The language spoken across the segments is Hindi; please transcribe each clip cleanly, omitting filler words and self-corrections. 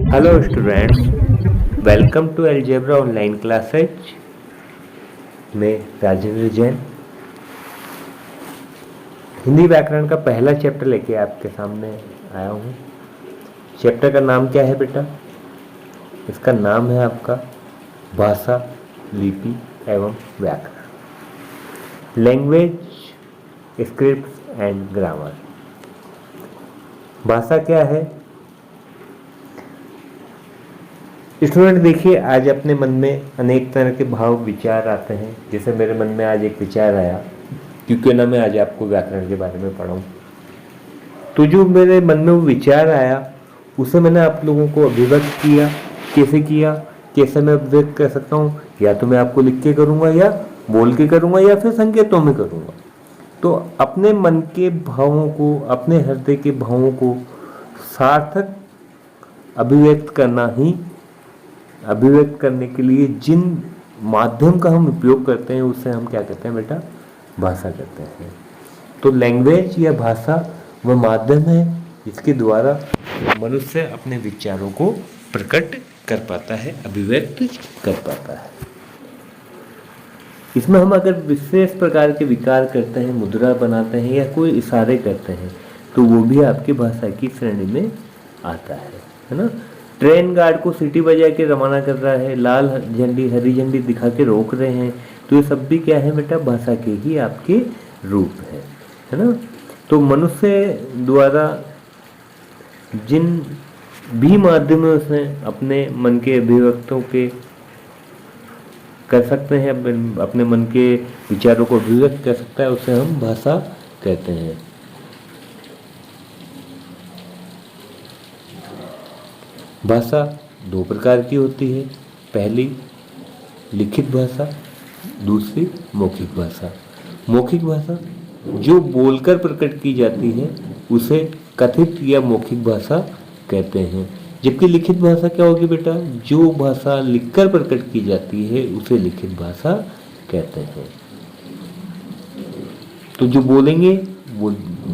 Hello students, welcome to algebra online classes. मैं राजेंद्र जैन हिंदी व्याकरण का पहला चैप्टर लेके आपके सामने आया हूँ। चैप्टर का नाम क्या है बेटा? इसका नाम है आपका भाषा, लिपि एवं व्याकरण, लैंग्वेज, स्क्रिप्ट एंड ग्रामर। भाषा क्या है स्टूडेंट? देखिए, आज अपने मन में अनेक तरह के भाव विचार आते हैं। जैसे मेरे मन में आज एक विचार आया, क्योंकि ना मैं आज आपको व्याकरण के बारे में पढ़ाऊँ, तो जो मेरे मन में वो विचार आया उसे मैंने आप लोगों को अभिव्यक्त किया। कैसे मैं अभिव्यक्त कर सकता हूँ? या तो मैं आपको लिख के करूँगा, या बोल के करूँगा, या फिर संकेतों में करूँगा। तो अपने मन के भावों को, अपने हृदय के भावों को सार्थक अभिव्यक्त करने के लिए जिन माध्यम का हम उपयोग करते हैं उसे हम क्या कहते हैं बेटा? भाषा कहते हैं। तो लैंग्वेज या भाषा वह माध्यम है जिसके द्वारा मनुष्य अपने विचारों को प्रकट कर पाता है, अभिव्यक्त कर पाता है। इसमें हम अगर विशेष प्रकार के विकार करते हैं, मुद्रा बनाते हैं या कोई इशारे करते हैं, तो वो भी आपकी भाषा की श्रेणी में आता है ना? ट्रेन गार्ड को सीटी बजा के रवाना कर रहा है, लाल झंडी हरी झंडी दिखा के रोक रहे हैं, तो ये सब भी क्या है बेटा? भाषा के ही आपके रूप है ना? तो मनुष्य द्वारा जिन भी माध्यमों से अपने मन के अभिव्यक्तों के कर सकते हैं, अपने मन के विचारों को अभिव्यक्त कर सकता है, उसे हम भाषा कहते हैं। भाषा दो प्रकार की होती है, पहली लिखित भाषा, दूसरी मौखिक भाषा। मौखिक भाषा जो बोलकर प्रकट की जाती है उसे कथित या मौखिक भाषा कहते हैं। जबकि लिखित भाषा क्या होगी बेटा? जो भाषा लिखकर प्रकट की जाती है उसे लिखित भाषा कहते हैं। तो जो बोलेंगे वो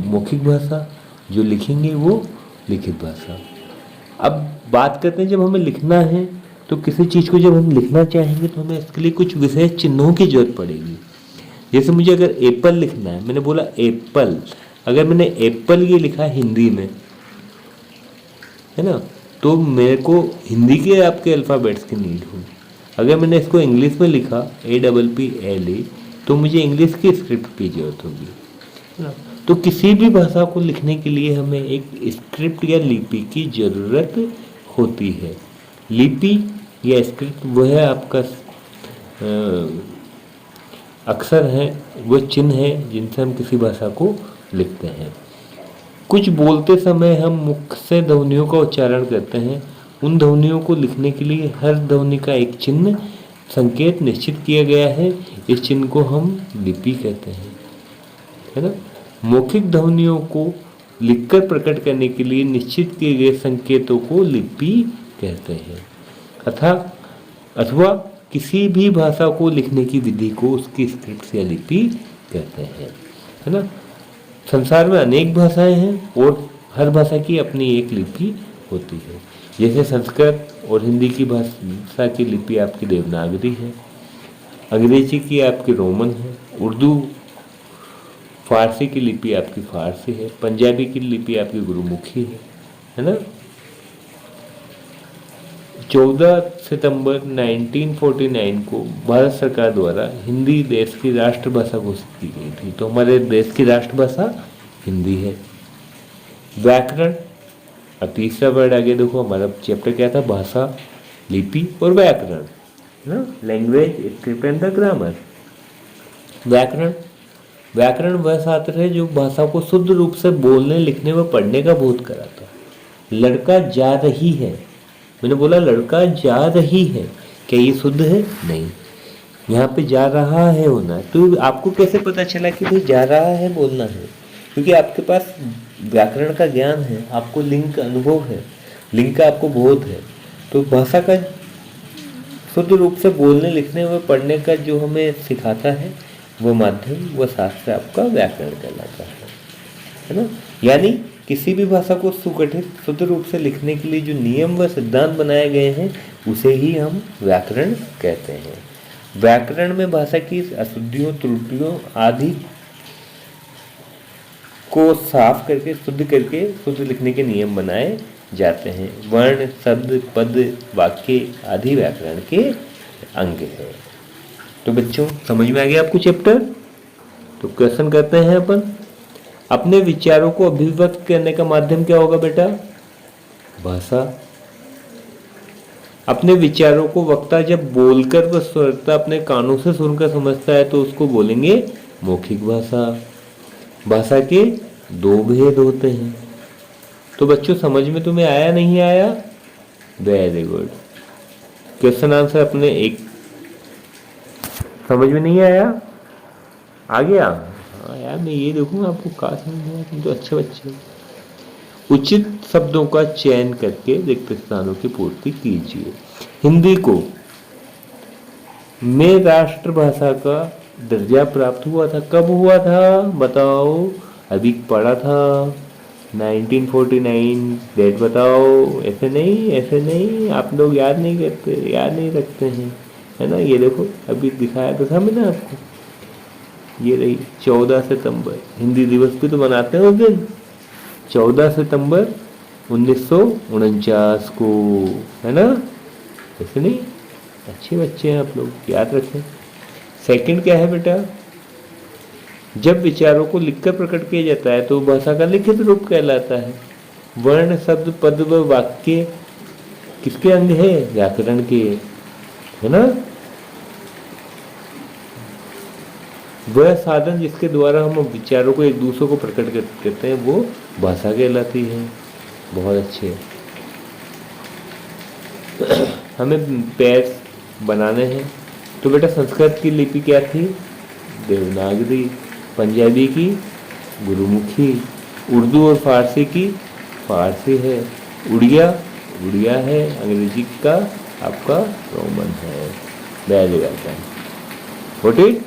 मौखिक भाषा, जो लिखेंगे वो लिखित भाषा। अब बात करते हैं, जब हमें लिखना है तो किसी चीज़ को जब हम लिखना चाहेंगे तो हमें इसके लिए कुछ विशेष चिन्हों की जरूरत पड़ेगी। जैसे मुझे अगर एप्पल लिखना है, मैंने बोला एप्पल, अगर मैंने एप्पल ये लिखा हिंदी में, है ना, तो मेरे को हिंदी के आपके अल्फ़ाबेट्स की नीड होगी। अगर मैंने इसको इंग्लिश में लिखा APPLE, तो मुझे इंग्लिश की स्क्रिप्ट की जरूरत होगी, है ना? तो किसी भी भाषा को लिखने के लिए हमें एक स्क्रिप्ट या लिपि की ज़रूरत होती है। लिपि या स्क्रिप्ट वह है आपका अक्षर है, वह चिन्ह है जिनसे हम किसी भाषा को लिखते हैं। कुछ बोलते समय हम मुख से ध्वनियों का उच्चारण करते हैं। उन ध्वनियों को लिखने के लिए हर ध्वनि का एक चिन्ह, संकेत निश्चित किया गया है। इस चिन्ह को हम लिपि कहते हैं, है ना? मौखिक ध्वनियों को लिखकर प्रकट करने के लिए निश्चित किए गए संकेतों को लिपि कहते हैं। अथवा किसी भी भाषा को लिखने की विधि को उसकी स्क्रिप्ट या लिपि कहते हैं, है ना? संसार में अनेक भाषाएं हैं और हर भाषा की अपनी एक लिपि होती है। जैसे संस्कृत और हिंदी की भाषा की लिपि आपकी देवनागरी है, अंग्रेजी की आपकी रोमन है, उर्दू फारसी की लिपि आपकी फारसी है, पंजाबी की लिपि आपकी गुरुमुखी है ना? 14 सितंबर 1949 को भारत सरकार द्वारा हिंदी देश की राष्ट्रभाषा घोषित की गई थी। तो हमारे देश की राष्ट्रभाषा हिंदी है। व्याकरण, अब तीसरा वर्ड आगे देखो, हमारा चैप्टर क्या था? भाषा, लिपि और व्याकरण, है ना? Language, script and the grammar. व्याकरण वह शास्त्र है जो भाषा को शुद्ध रूप से बोलने, लिखने व पढ़ने का बोध कराता है। लड़का जा रही है, मैंने बोला लड़का जा रही है, क्या ये शुद्ध है? नहीं, यहाँ पे जा रहा है होना है। तो आपको कैसे पता चला कि भाई जा रहा है बोलना है? क्योंकि आपके पास व्याकरण का ज्ञान है, आपको लिंग का अनुभव है, लिंग का आपको बोध है। तो भाषा का शुद्ध रूप से बोलने, लिखने व पढ़ने का जो हमें सिखाता है वो माध्यम, वो शास्त्र आपका व्याकरण कहलाता है ना? यानी किसी भी भाषा को सुगठित शुद्ध रूप से लिखने के लिए जो नियम व सिद्धांत बनाए गए हैं उसे ही हम व्याकरण कहते हैं। व्याकरण में भाषा की अशुद्धियों, त्रुटियों आदि को साफ करके शुद्ध लिखने के नियम बनाए जाते हैं। वर्ण, शब्द, पद, वाक्य आदि व्याकरण के अंग है। तो बच्चों समझ में आ गया आपको चैप्टर? तो क्वेश्चन करते हैं अपन। अपने विचारों को अभिव्यक्त करने का माध्यम क्या होगा बेटा? भाषा। अपने विचारों को वक्ता जब बोलकर व स्वरता अपने कानों से सुनकर समझता है तो उसको बोलेंगे मौखिक भाषा। भाषा के दो भेद होते हैं। तो बच्चों समझ में तुम्हें आया नहीं आया? Very good. क्वेश्चन आंसर अपने एक समझ में नहीं आया? आ गया? हाँ यार, मैं ये देखूंगा आपको कहा समझ आया। तुम तो अच्छे बच्चे हो। उचित शब्दों का चयन करके रिक्त स्थानों की पूर्ति कीजिए। हिंदी को में राष्ट्रभाषा का दर्जा प्राप्त हुआ था। कब हुआ था बताओ? अभी पढ़ा था 1949। डेट बताओ। ऐसे नहीं आप लोग याद नहीं करते, याद नहीं रखते हैं, है ना। ये देखो अभी दिखाया तो था मैंने आपको, ये रही 14 सितंबर। हिंदी दिवस भी तो मनाते हैं उस दिन, 14 सितंबर 1949 को, है ना। ऐसे नहीं, अच्छे बच्चे हैं आप लोग, याद रखें। सेकंड क्या है बेटा? जब विचारों को लिखकर प्रकट किया जाता है तो भाषा का लिखित रूप कहलाता है। वर्ण, शब्द, पद व वाक्य किसके अंग है? व्याकरण के, है ना। वह साधन जिसके द्वारा हम विचारों को एक दूसरे को प्रकट करते हैं वो भाषा कहलाती है। बहुत अच्छे। हमें पैर बनाने हैं तो बेटा संस्कृत की लिपि क्या थी? देवनागरी। पंजाबी की गुरुमुखी। उर्दू और फारसी की फारसी है। उड़िया है। अंग्रेजी का आपका रोमन है। Very well done. What it?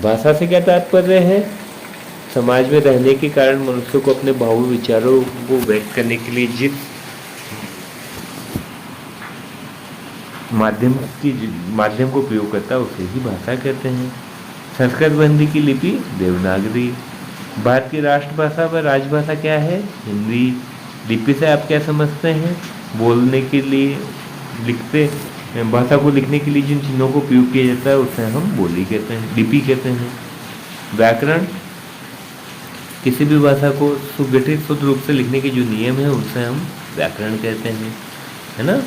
भाषा से क्या तात्पर्य है? समाज में रहने के कारण मनुष्य को अपने भाव विचारों को व्यक्त करने के लिए जिस माध्यम को प्रयोग करता है उसे ही भाषा कहते हैं। संस्कृत व हिंदी की लिपि देवनागरी। भारत की राष्ट्रभाषा व राजभाषा क्या है? हिंदी। लिपि से आप क्या समझते हैं? बोलने के लिए भाषा को लिखने के लिए जिन चिन्हों को प्रयोग किया जाता है उसे हम बोली कहते हैं, लिपि कहते हैं। व्याकरण किसी भी भाषा को सुगठित शुद्ध रूप से लिखने के जो नियम है उसे हम व्याकरण कहते हैं, है ना।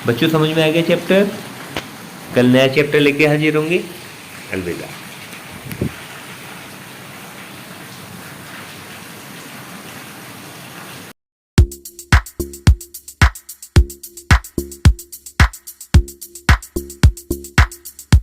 बच्चों समझ में आ गया चैप्टर? कल नया चैप्टर लेके हाजिर होंगे। अलविदा।